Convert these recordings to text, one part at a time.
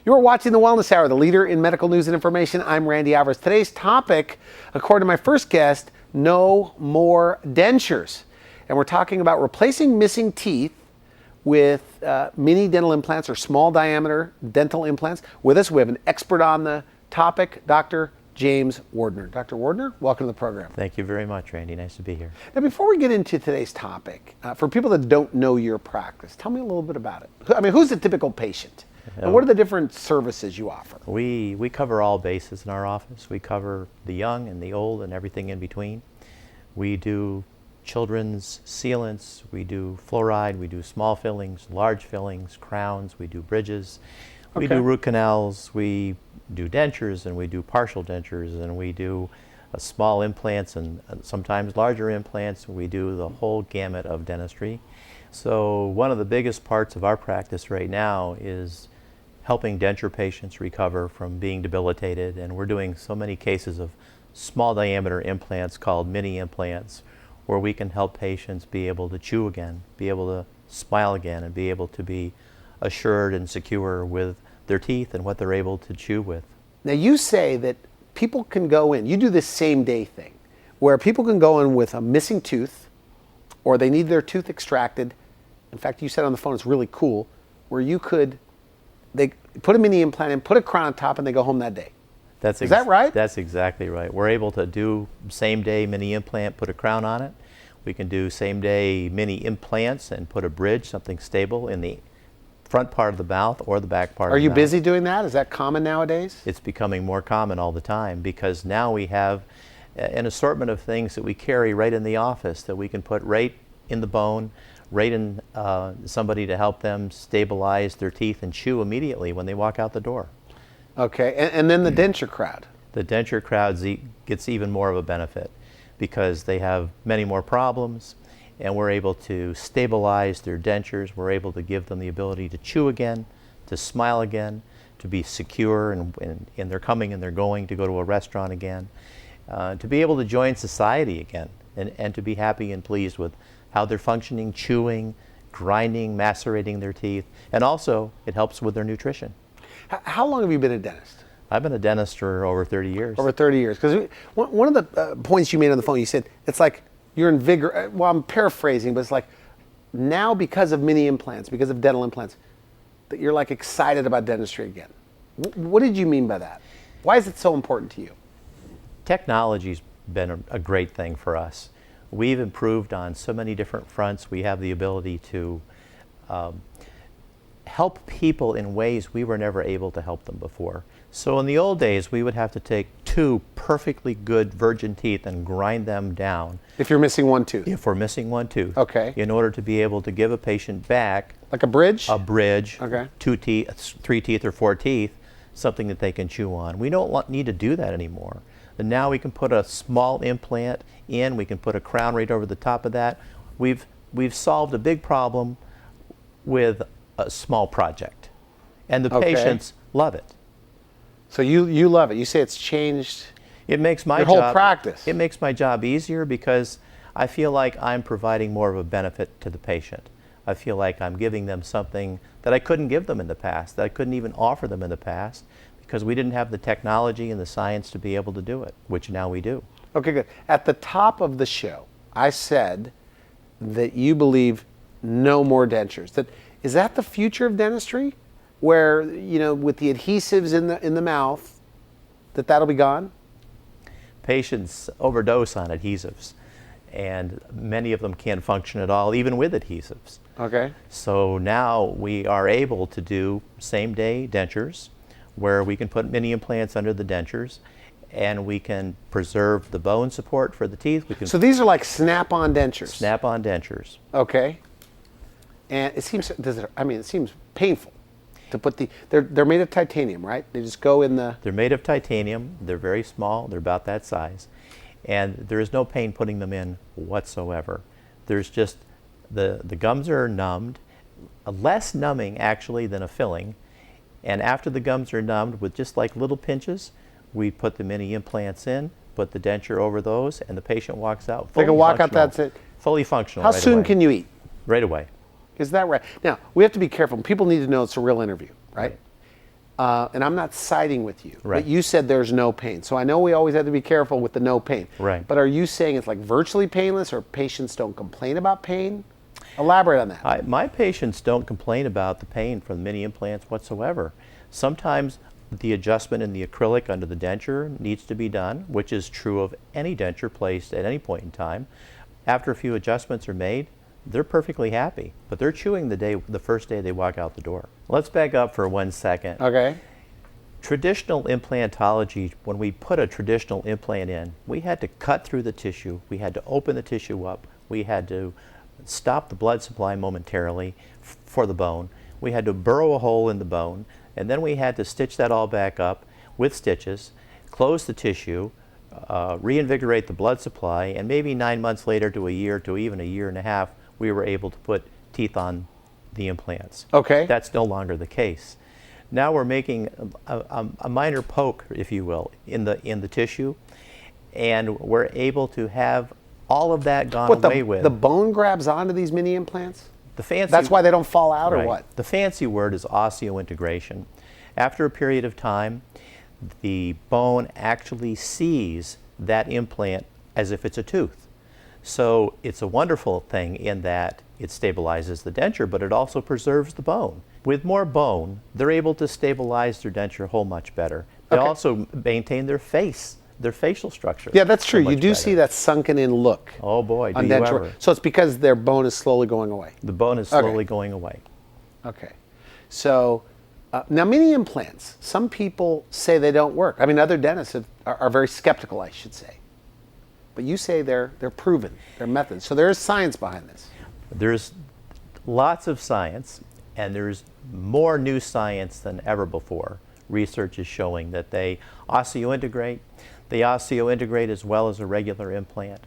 You're watching the Wellness Hour, the leader in medical news and information. I'm Randy Alvarez. Today's topic, according to my first guest, no more dentures. And we're talking about replacing missing teeth with mini dental implants or small diameter dental implants. With us, we have an expert on the topic, Dr. James Wardner. Dr. Wardner, welcome to the program. Thank you very much, Randy. Nice to be here. Now, before we get into today's topic, for people that don't know your practice, tell me a little bit about it. I mean, who's the typical patient? And what are the different services you offer? We cover all bases in our office. We cover the young and the old and everything in between. We do children's sealants, we do fluoride, we do small fillings, large fillings, crowns, we do bridges, we do root canals, we do dentures, and we do partial dentures, and we do small implants and sometimes larger implants. We do the whole gamut of dentistry. So one of the biggest parts of our practice right now is helping denture patients recover from being debilitated, and we're doing so many cases of small diameter implants called mini implants, where we can help patients be able to chew again, be able to smile again, and be able to be assured and secure with their teeth and what they're able to chew with. Now, you say that people can go in, you do this same day thing, where people can go in with a missing tooth, or they need their tooth extracted. In fact, you said on the phone, it's really cool, where they put a mini implant in, put a crown on top, and they go home that day. Is that right? That's exactly right. We're able to do same day mini implant, put a crown on it. We can do same day mini implants and put a bridge, something stable in the front part of the mouth or the back part of the mouth. Are you busy doing that? Is that common nowadays? It's becoming more common all the time, because now we have an assortment of things that we carry right in the office that we can put right in the bone, right in somebody to help them stabilize their teeth and chew immediately when they walk out the door. Okay, and then the denture crowd. The denture crowd gets even more of a benefit because they have many more problems, and we're able to stabilize their dentures. We're able to give them the ability to chew again, to smile again, to be secure in their coming and their going, to go to a restaurant again, to be able to join society again, and to be happy and pleased with how they're functioning, chewing, grinding, macerating their teeth, and also it helps with their nutrition. How long have you been a dentist? I've been a dentist for over 30 years. Over 30 years. Because one of the points you made on the phone, you said it's like you're in vigor. Well, I'm paraphrasing, but it's like now because of mini implants, because of dental implants, that you're like excited about dentistry again. What did you mean by that? Why is it so important to you? Technology's been a great thing for us. We've improved on so many different fronts. We have the ability to help people in ways we were never able to help them before. So in the old days, we would have to take two perfectly good virgin teeth and grind them down. If you're missing one tooth? If we're missing one tooth. Okay. In order to be able to give a patient back. Like a bridge? A bridge. Okay. 2 teeth, 3 teeth, or 4 teeth, something that they can chew on. We don't need to do that anymore. And now we can put a small implant in, we can put a crown right over the top of that. We've solved a big problem with a small project, and the patients love it. So you love it. You say it's changed. It makes my your whole practice. It makes my job easier because I feel like I'm providing more of a benefit to the patient. I feel like I'm giving them something that I couldn't give them in the past, that I couldn't even offer them in the past, because we didn't have the technology and the science to be able to do it, which now we do. Okay, good. At the top of the show, I said that you believe no more dentures. Is that the future of dentistry, where, you know, with the adhesives in the mouth, that'll be gone? Patients overdose on adhesives, and many of them can't function at all, even with adhesives. Okay. So now we are able to do same-day dentures, where we can put mini implants under the dentures, and we can preserve the bone support for the teeth. So these are like snap-on dentures? Snap-on dentures. Okay. And it seems, it seems painful to put they're made of titanium, right? They just go in the... They're made of titanium. They're very small. They're about that size. And there is no pain putting them in whatsoever. There's just, the gums are numbed, less numbing actually than a filling. And after the gums are numbed, with just like little pinches, we put the mini implants in, put the denture over those, and the patient walks out fully functional. They can walk out, that's it? Fully functional. How soon can you eat? Right away. Is that right? Now, we have to be careful. People need to know it's a real interview, right? and I'm not siding with you, Right. but you said there's no pain. So I know we always have to be careful with the no pain. Right. But are you saying it's like virtually painless, or patients don't complain about pain? Elaborate on that. My patients don't complain about the pain from the mini implants whatsoever. Sometimes the adjustment in the acrylic under the denture needs to be done, which is true of any denture placed at any point in time. After a few adjustments are made, they're perfectly happy, but they're chewing the first day they walk out the door. Let's back up for 1 second. Okay. Traditional implantology, when we put a traditional implant in, we had to cut through the tissue, we had to open the tissue up, we had to stop the blood supply momentarily for the bone, we had to burrow a hole in the bone, and then we had to stitch that all back up with stitches, close the tissue, reinvigorate the blood supply, and maybe 9 months later to a year to even a year and a half, we were able to put teeth on the implants. Okay. That's no longer the case. Now we're making a minor poke, if you will, in the tissue, and we're able to have all of that gone away with. The bone grabs onto these mini implants? The fancy, That's why they don't fall out, right. or what? The fancy word is osseointegration. After a period of time, the bone actually sees that implant as if it's a tooth. So it's a wonderful thing in that it stabilizes the denture, but it also preserves the bone. With more bone, they're able to stabilize their denture whole much better. They Okay. also maintain their facial structure. Yeah, that's true. so You much do better. see that sunken in look. Oh boy, do on you denture. ever. So it's because their bone is slowly going away. The bone is Okay. slowly going away. Okay. So now mini implants, some people say they don't work. I mean, other dentists are very skeptical, I should say. But you say they're proven, they're methods. So there is science behind this. There's lots of science, and there's more new science than ever before. Research is showing that they osseointegrate as well as a regular implant,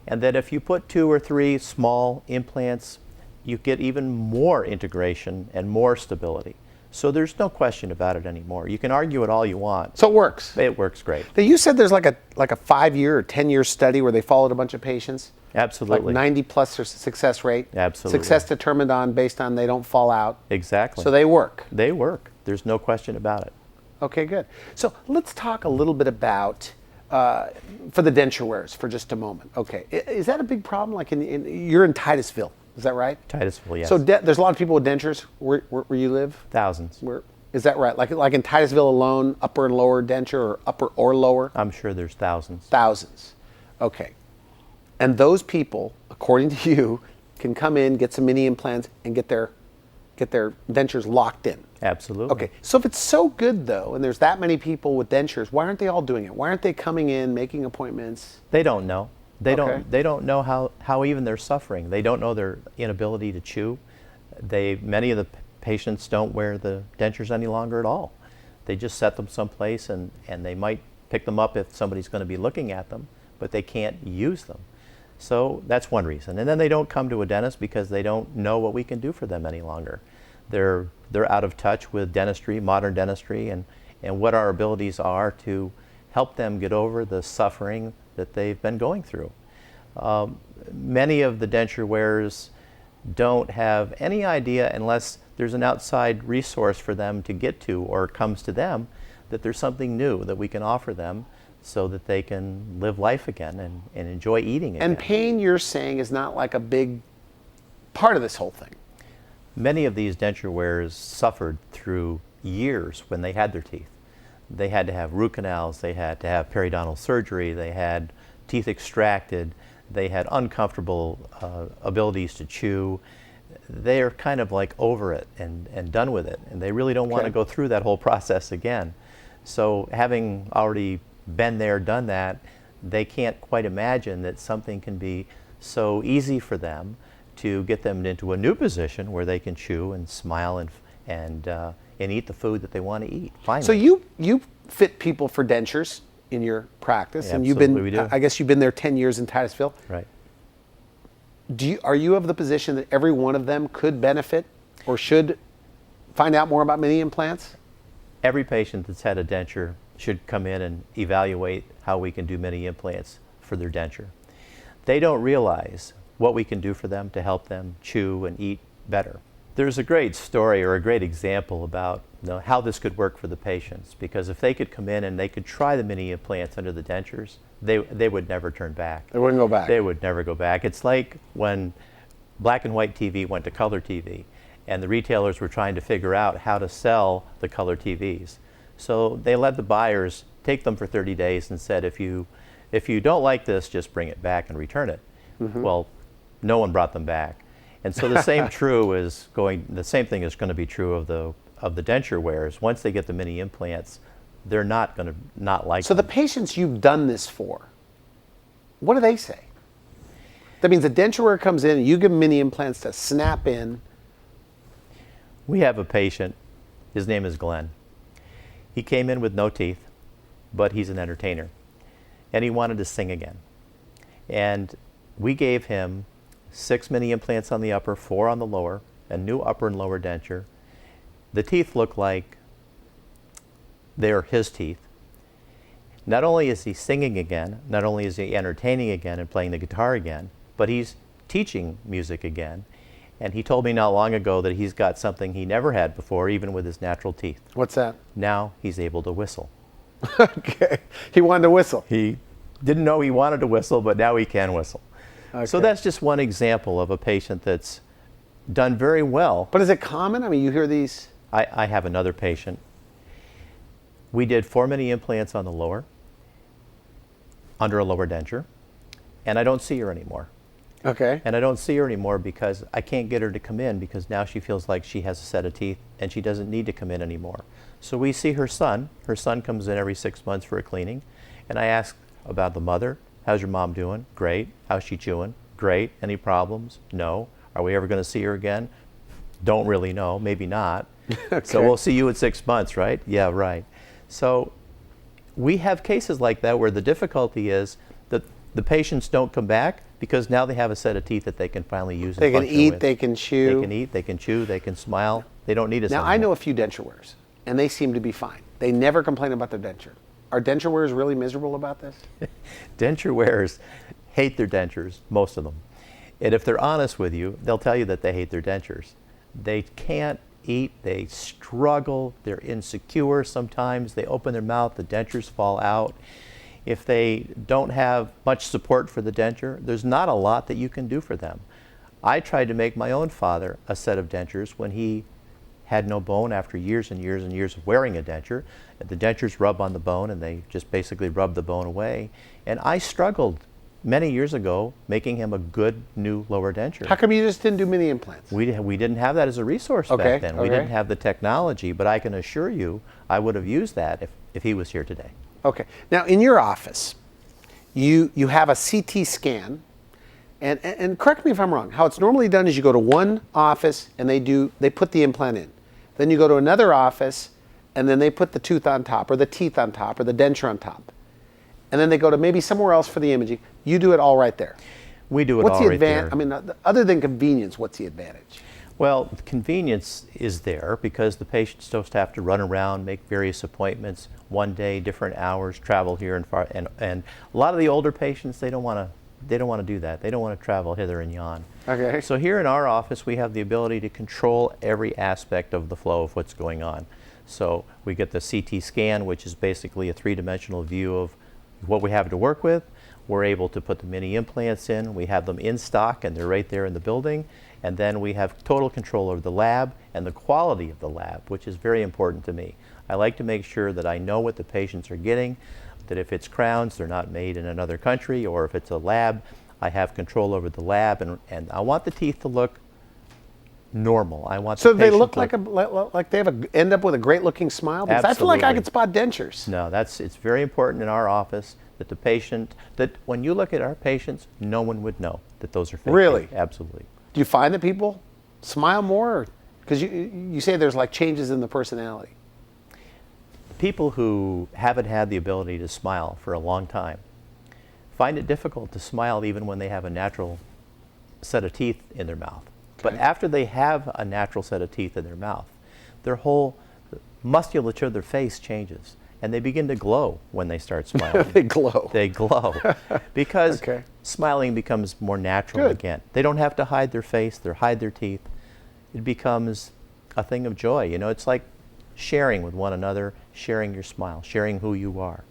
and that if you put 2 or 3 small implants, you get even more integration and more stability. So there's no question about it anymore. You can argue it all you want. So it works. It works great. Now, you said there's like a 5-year or 10-year study where they followed a bunch of patients? Absolutely. Like 90+ success rate? Absolutely. Success determined based on they don't fall out? Exactly. So they work? They work. There's no question about it. Okay, good. So let's talk a little bit about, for the denture wearers for just a moment. Okay, is that a big problem? Like you're in Titusville, is that right? Titusville, yes. So there's a lot of people with dentures where you live? Thousands. Is that right? Like in Titusville alone, upper and lower denture, or upper or lower? I'm sure there's thousands. Thousands. Okay. And those people, according to you, can come in, get some mini implants, and get their dentures locked in. Absolutely. Okay, so if it's so good though, and there's that many people with dentures, why aren't they all doing it? Why aren't they coming in, making appointments? They don't know. They Okay. don't know how even they're suffering. They don't know their inability to chew. Many of the patients don't wear the dentures any longer at all. They just set them someplace, and they might pick them up if somebody's going to be looking at them, but they can't use them. So that's one reason. And then they don't come to a dentist because they don't know what we can do for them any longer. They're out of touch with dentistry, modern dentistry, and what our abilities are to help them get over the suffering that they've been going through. Many of the denture wearers don't have any idea, unless there's an outside resource for them to get to or comes to them, that there's something new that we can offer them so that they can live life again and enjoy eating again. And pain, you're saying, is not like a big part of this whole thing. Many of these denture wearers suffered through years when they had their teeth. They had to have root canals, they had to have periodontal surgery, they had teeth extracted, they had uncomfortable abilities to chew. They're kind of like over it and done with it, and they really don't want to Okay. go through that whole process again. So having already been there, done that, they can't quite imagine that something can be so easy for them to get them into a new position where they can chew and smile and eat the food that they want to eat. Finally. So you fit people for dentures in your practice, and you've Absolutely, we been, do. I guess you've been there 10 years in Titusville. Right. Are you of the position that every one of them could benefit or should find out more about mini implants? Every patient that's had a denture should come in and evaluate how we can do mini implants for their denture. They don't realize what we can do for them to help them chew and eat better. There's a great story or a great example about how this could work for the patients, because if they could come in and they could try the mini implants under the dentures, they would never turn back. They wouldn't go back. They would never go back. It's like when black and white TV went to color TV, and the retailers were trying to figure out how to sell the color TVs. So they let the buyers take them for 30 days and said, if you don't like this, just bring it back and return it. Well, no one brought them back. And so the same the same thing is going to be true of the denture wearers. Once they get the mini implants, they're not going to not like So them. the patients you've done this for, what do they say? That means the denture wearer comes in and you give them mini implants to snap in. We have a patient, his name is Glenn. He came in with no teeth, but he's an entertainer. And he wanted to sing again. And we gave him 6 mini implants on the upper, 4 on the lower, a new upper and lower denture. The teeth look like they're his teeth. Not only is he singing again, not only is he entertaining again and playing the guitar again, but he's teaching music again. And he told me not long ago that he's got something he never had before, even with his natural teeth. What's that? Now he's able to whistle. Okay. He wanted to whistle. He didn't know he wanted to whistle, but now he can whistle. Okay. So that's just one example of a patient that's done very well. But is it common? I mean, you hear these. I have another patient. We did 4 mini implants on the lower, under a lower denture, and I don't see her anymore. Okay. And I don't see her anymore because I can't get her to come in, because now she feels like she has a set of teeth and she doesn't need to come in anymore. So we see her son. Her son comes in every 6 months for a cleaning, and I ask about the mother. How's your mom doing? Great. How's she chewing? Great. Any problems? No. Are we ever going to see her again? Don't really know. Maybe not. Okay. So we'll see you in 6 months, right? Yeah, right. So we have cases like that where the difficulty is that the patients don't come back because now they have a set of teeth that they can finally use. They and can function eat, with. they can chew. They can eat, they can chew, they can smile. They don't need us Now, anymore. I know a few denture wearers, and they seem to be fine. They never complain about their denture. Are denture wearers really miserable about this? Denture wearers hate their dentures, most of them. And if they're honest with you, they'll tell you that they hate their dentures. They can't eat, they struggle, they're insecure sometimes, they open their mouth, the dentures fall out. If they don't have much support for the denture, there's not a lot that you can do for them. I tried to make my own father a set of dentures when he had no bone after years and years and years of wearing a denture. The dentures rub on the bone and they just basically rub the bone away. And I struggled many years ago making him a good new lower denture. How come you just didn't do mini implants? We didn't have that as a resource back then. We didn't have the technology, but I can assure you I would have used that if he was here today. Okay. Now, in your office, you have a CT scan, and correct me if I'm wrong. How it's normally done is you go to one office and they put the implant in. Then you go to another office and then they put the tooth on top or the teeth on top or the denture on top. And then they go to maybe somewhere else for the imaging. You do it all right there. We do it What's all the right there. I mean, other than convenience, what's the advantage? Well, convenience is there because the patients don't have to run around, make various appointments, one day, different hours, travel here and far. And a lot of the older patients, they don't want to do that. They don't want to travel hither and yon. Okay. So here in our office, we have the ability to control every aspect of the flow of what's going on. So we get the CT scan, which is basically a three-dimensional view of what we have to work with. We're able to put the mini implants in. We have them in stock and they're right there in the building. And then we have total control over the lab and the quality of the lab, which is very important to me. I like to make sure that I know what the patients are getting, that if it's crowns, they're not made in another country, or if it's a lab, I have control over the lab, and I want the teeth to look normal. I want So the they patient look to like they end up with a great looking smile? Because I feel like I Absolutely. could spot dentures. No, it's very important in our office that the patient, that when you look at our patients, no one would know that those are fake. Really? teeth. Absolutely. Do you find that people smile more? Because you say there's like changes in the personality. People who haven't had the ability to smile for a long time find it difficult to smile even when they have a natural set of teeth in their mouth. But Okay. after they have a natural set of teeth in their mouth, their whole musculature of their face changes and they begin to glow when they start smiling. They glow. They glow because Okay. smiling becomes more natural Good. again. They don't have to hide their face, they hide their teeth. it becomes a thing of joy. You know, it's like sharing with one another, sharing your smile, sharing who you are.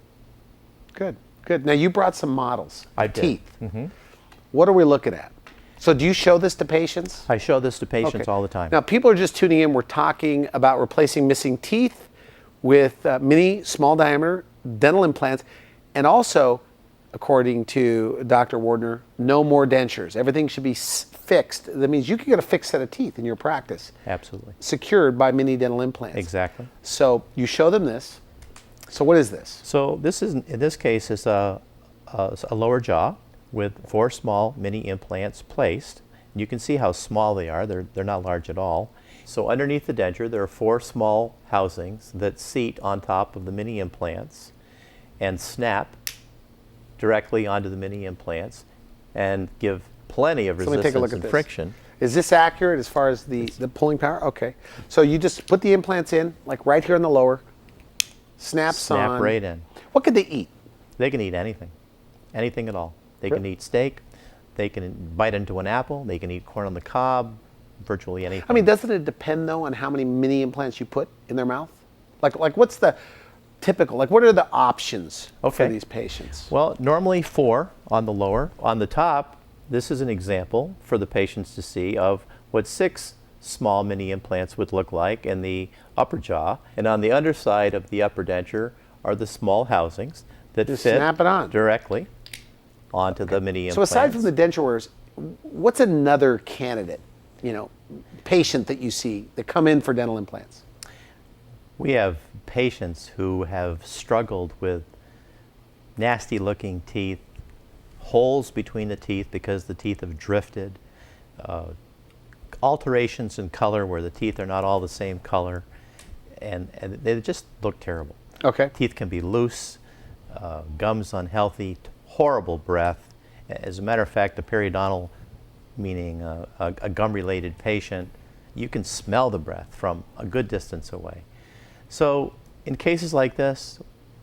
Good, good. Now you brought some models. I did. Teeth. What are we looking at? So do you show this to patients? I show this to patients Okay. all the time. Now people are just tuning in. We're talking about replacing missing teeth with mini small diameter dental implants, and also, according to Dr. Wardner, no more dentures. Everything should be fixed. That means you can get a fixed set of teeth in your practice. Absolutely. Secured by mini dental implants. Exactly. So you show them this. So what is this? So this is, in this case, is a lower jaw with 4 small mini implants placed. You can see how small they are. They're not large at all. So underneath the denture, there are 4 small housings that seat on top of the mini implants and snap directly onto the mini implants and give plenty of So let me resistance take a look at and this. friction. Is this accurate as far as the pulling power? Okay. So you just put the implants in, like right here in the lower, snaps Snap on. right in. What could they eat? They can eat anything, anything at all. They can eat steak, they can bite into an apple, they can eat corn on the cob, virtually anything. I mean, doesn't it depend though on how many mini implants you put in their mouth? Like what's the typical, like what are the options for Okay. these patients? Well, normally 4 on the lower. On the top, this is an example for the patients to see of what 6 small mini implants would look like in the upper jaw. And on the underside of the upper denture are the small housings that Just fit snap it on. directly onto the mini So implants. aside from the denture wearers, what's another candidate, patient that you see that come in for dental implants? We have patients who have struggled with nasty looking teeth, holes between the teeth because the teeth have drifted, alterations in color where the teeth are not all the same color, and they just look terrible. Okay. Teeth can be loose, gums unhealthy, horrible breath. As a matter of fact, a periodontal, meaning a gum-related patient, you can smell the breath from a good distance away. So in cases like this,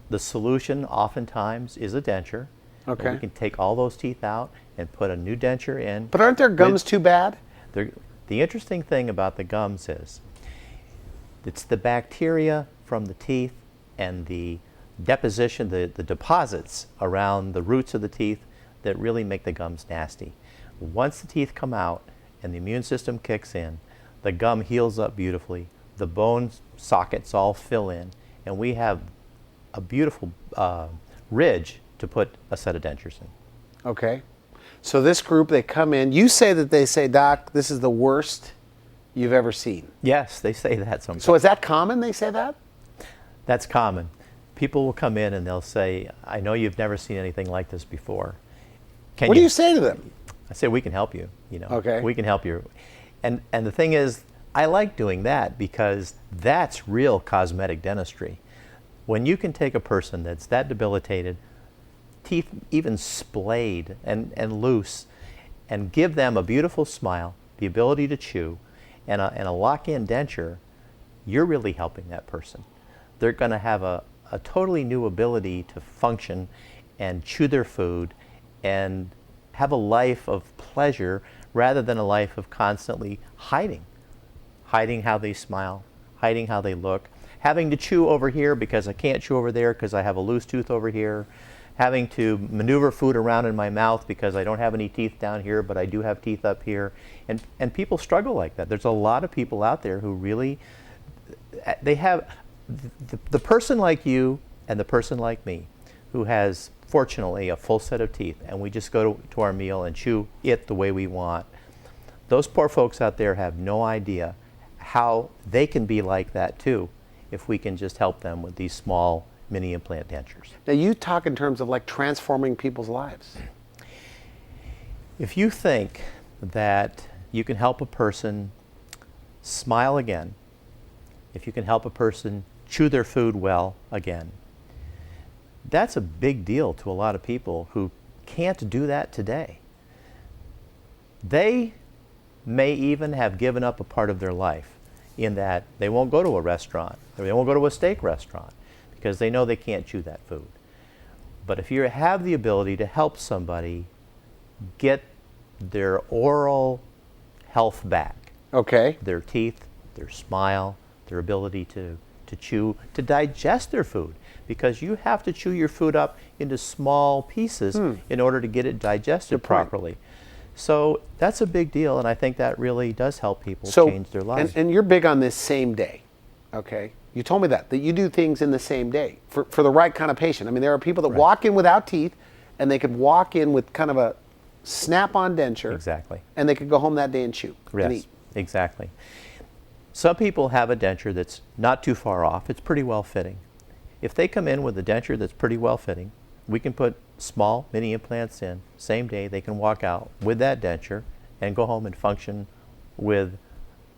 the solution oftentimes is a denture. Okay. We can take all those teeth out and put a new denture in. But aren't their gums too bad? The interesting thing about the gums is it's the bacteria from the teeth and the deposition, the deposits around the roots of the teeth that really make the gums nasty. Once the teeth come out and the immune system kicks in, the gum heals up beautifully, the bone sockets all fill in, and we have a beautiful ridge to put a set of dentures in. Okay. So this group, they come in. You say that they say, Doc, this is the worst you've ever seen. Yes, they say that sometimes. So is that common, they say that? That's common. People will come in and they'll say, I know you've never seen anything like this before. What do you say to them? I say, we can help you. Okay. We can help you. And the thing is, I like doing that because that's real cosmetic dentistry. When you can take a person that's that debilitated, teeth even splayed and loose, and give them a beautiful smile, the ability to chew, and a lock-in denture, you're really helping that person. They're going to have a totally new ability to function and chew their food and have a life of pleasure rather than a life of constantly hiding how they smile, hiding how they look, having to chew over here because I can't chew over there because I have a loose tooth over here, having to maneuver food around in my mouth because I don't have any teeth down here, but I do have teeth up here. And people struggle like that. There's a lot of people out there who really, they have, the person like you and the person like me who has, fortunately, a full set of teeth, and we just go to our meal and chew it the way we want. Those poor folks out there have no idea how they can be like that too if we can just help them with these small mini implant dentures. Now you talk in terms of like transforming people's lives. If you think that you can help a person smile again, if you can help a person chew their food well again, that's a big deal to a lot of people who can't do that today. They may even have given up a part of their life in that they won't go to a restaurant, or they won't go to a steak restaurant because they know they can't chew that food. But if you have the ability to help somebody get their oral health back, Okay. Their teeth, their smile, their ability to chew, to digest their food, because you have to chew your food up into small pieces in order to get it digested properly. So that's a big deal, and I think that really does help people change their lives. And you're big on this same day, okay? You told me that you do things in the same day for the right kind of patient. I mean, there are people that walk in without teeth, and they could walk in with kind of a snap-on denture. Exactly. And they could go home that day and chew and eat. Exactly. Some people have a denture that's not too far off. It's pretty well fitting. If they come in with a denture that's pretty well fitting, we can put small mini implants in. Same day, they can walk out with that denture and go home and function with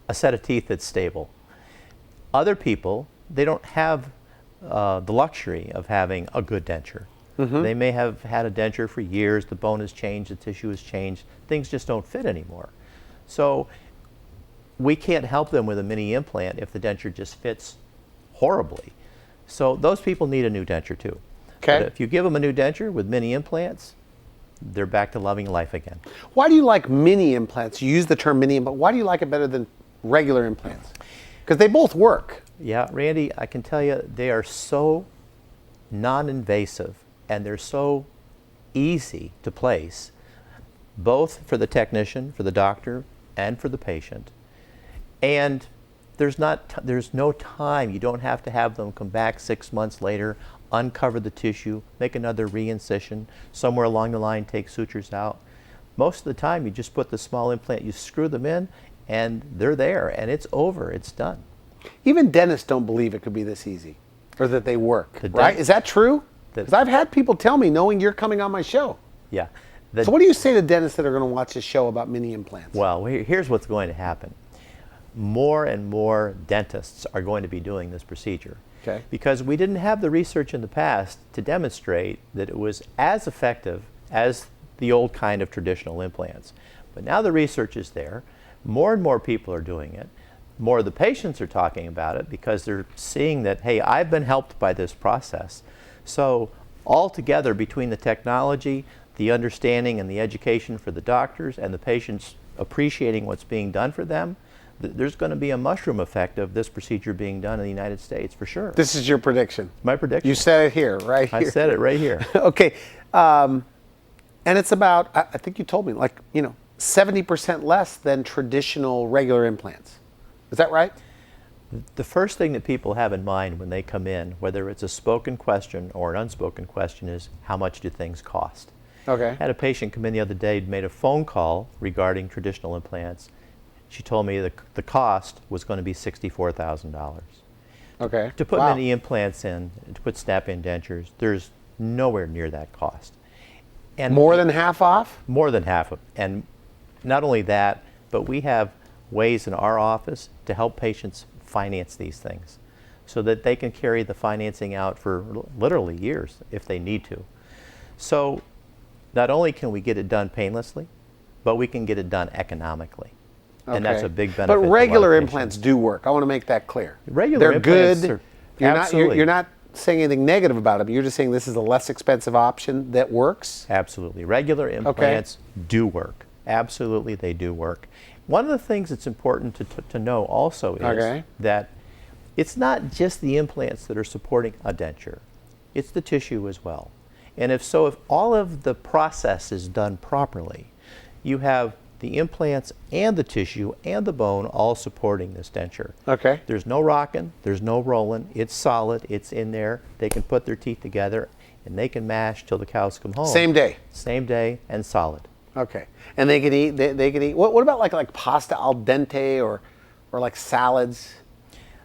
a set of teeth that's stable. Other people, they don't have the luxury of having a good denture. They may have had a denture for years, the bone has changed, the tissue has changed, things just don't fit anymore. So we can't help them with a mini implant if the denture just fits horribly. So those people need a new denture too. Okay. But if you give them a new denture with mini implants, they're back to loving life again. Why do you like mini implants? You use the term mini implant. Why do you like it better than regular implants? Because they both work. Yeah, Randy, I can tell you they are so non-invasive and they're so easy to place, both for the technician, for the doctor, and for the patient. And there's no time. You don't have to have them come back 6 months later, uncover the tissue, make another reincision, somewhere along the line take sutures out. Most of the time you just put the small implant, you screw them in, and they're there, and it's over, it's done. Even dentists don't believe it could be this easy, or that they work, right? Is that true? Because I've had people tell me, knowing you're coming on my show. Yeah. So what do you say to dentists that are going to watch this show about mini implants? Well, here's what's going to happen. More and more dentists are going to be doing this procedure. Okay. Because we didn't have the research in the past to demonstrate that it was as effective as the old kind of traditional implants. But now the research is there. More and more people are doing it. More of the patients are talking about it because they're seeing that, hey, I've been helped by this process. So altogether, between the technology, the understanding and the education for the doctors, and the patients appreciating what's being done for them, there's going to be a mushroom effect of this procedure being done in the United States, for sure. This is your prediction. My prediction. You said it here, right here. I said it right here. Okay. And it's about, I think you told me, 70% less than traditional regular implants. Is that right? The first thing that people have in mind when they come in, whether it's a spoken question or an unspoken question, is how much do things cost? Okay. I had a patient come in the other day, made a phone call regarding traditional implants. She told me the cost was going to be $64,000. Okay. To put many implants in, to put snap-in dentures, there's nowhere near that cost. And more than half off? More than half of. And not only that, but we have ways in our office to help patients finance these things so that they can carry the financing out for literally years if they need to. So not only can we get it done painlessly, but we can get it done economically. Okay. And that's a big benefit. But regular implants do work. I want to make that clear. Regular implants good. Are absolutely. You're not saying anything negative about it, but you're just saying this is a less expensive option that works? Absolutely. Regular implants do work. Absolutely, they do work. One of the things that's important to know also is that it's not just the implants that are supporting a denture. It's the tissue as well. And if all of the process is done properly, you have the implants and the tissue and the bone all supporting this denture. Okay. There's no rocking, there's no rolling. It's solid, it's in there. They can put their teeth together and they can mash till the cows come home. Same day? Same day and solid. Okay. And they can eat, they can eat, what about like pasta al dente or like salads?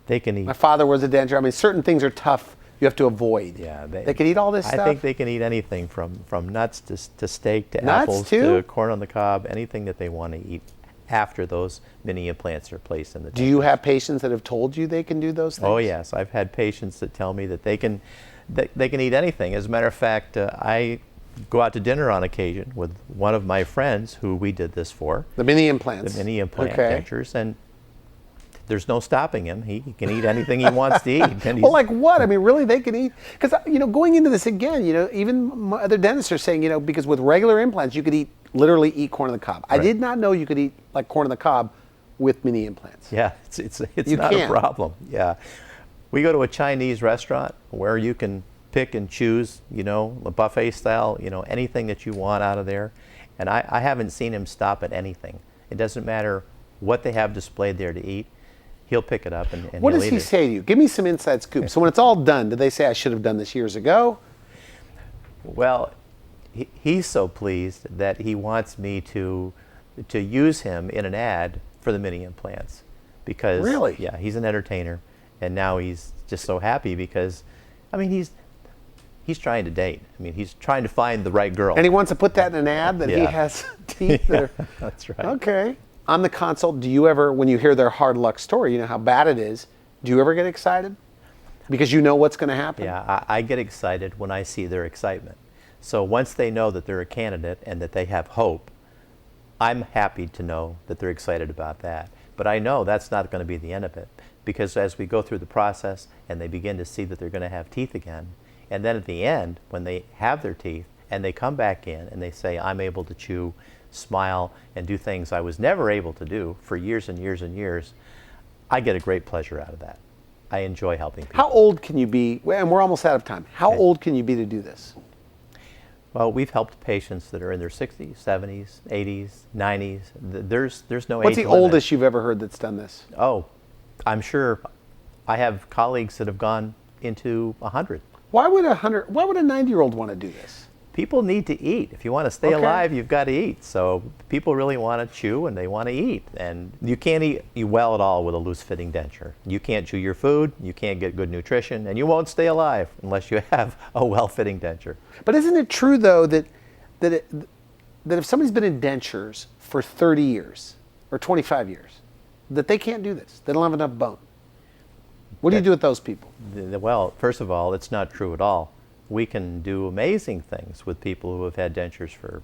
They can eat. My father was a denture. I mean, certain things are tough. You have to avoid. Yeah, they can eat all this stuff? I think they can eat anything from nuts to steak to nuts apples too? to corn on the cob, anything that they want to eat after those mini implants are placed in the Do you have patients that have told you they can do those things? Oh yes, I've had patients that tell me that they can eat anything. As a matter of fact, I go out to dinner on occasion with one of my friends who we did this for. The mini implants. The mini implant dentures, and there's no stopping him. He can eat anything he wants to eat. Well, like what? I mean, really, they can eat? Because, going into this again, even my other dentists are saying, because with regular implants, you could literally eat corn on the cob. Right. I did not know you could eat like corn on the cob with mini implants? Yeah, it's You not can. a problem. Yeah. We go to a Chinese restaurant where you can pick and choose, you know, a buffet style, you know, anything that you want out of there. And I haven't seen him stop at anything. It doesn't matter what they have displayed there to eat. He'll pick it up and What he'll does eat he it. say to you? Give me some inside scoop. So when it's all done, do they say, I should have done this years ago? Well, he's so pleased that he wants me to use him in an ad for the mini implants. Because, Really? yeah, he's an entertainer. And now he's just so happy because, I mean, he's trying to date. I mean, he's trying to find the right girl. And he wants to put that in an ad that he Yeah. has teeth that are... That's right. Okay. On the consult, do you ever, when you hear their hard luck story, you know how bad it is, do you ever get excited? Because you know what's going to happen? Yeah, I get excited when I see their excitement. So once they know that they're a candidate and that they have hope, I'm happy to know that they're excited about that. But I know that's not going to be the end of it, because as we go through the process and they begin to see that they're going to have teeth again, and then at the end, when they have their teeth and they come back in and they say, I'm able to chew, smile, and do things I was never able to do for years and years and years, I get a great pleasure out of that. I enjoy helping people. How old can you be, and we're almost out of time, how old can you be to do this? Well, we've helped patients that are in their 60s, 70s, 80s, 90s. There's no age What's the limit. oldest you've ever heard that's done this? Oh, I'm sure I have colleagues that have gone into 100. Why would a 90-year-old want to do this? People need to eat. If you want to stay Okay. alive, you've got to eat. So people really want to chew and they want to eat. And you can't eat well at all with a loose-fitting denture. You can't chew your food, you can't get good nutrition, and you won't stay alive unless you have a well-fitting denture. But isn't it true, though, that if somebody's been in dentures for 30 years or 25 years, that they can't do this? They don't have enough bone. What do you do with those people? Well, first of all, it's not true at all. We can do amazing things with people who have had dentures for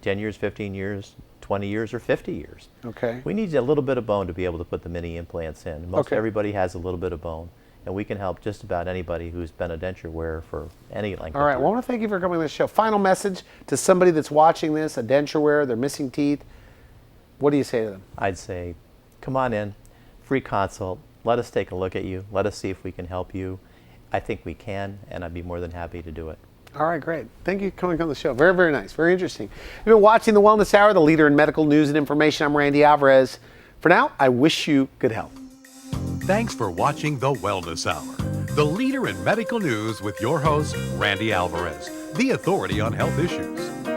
10 years, 15 years, 20 years, or 50 years. Okay. We need a little bit of bone to be able to put the mini implants in. Most Okay. everybody has a little bit of bone, and we can help just about anybody who's been a denture wearer for any length All of right. time. Well, I want to thank you for coming to the show. Final message to somebody that's watching this, a denture wearer, they're missing teeth. What do you say to them? I'd say, come on in, free consult. Let us take a look at you. Let us see if we can help you. I think we can, and I'd be more than happy to do it. All right, great. Thank you for coming on the show. Very, very nice. Very interesting. You've been watching The Wellness Hour, the leader in medical news and information. I'm Randy Alvarez. For now, I wish you good health. Thanks for watching The Wellness Hour, the leader in medical news with your host, Randy Alvarez, the authority on health issues.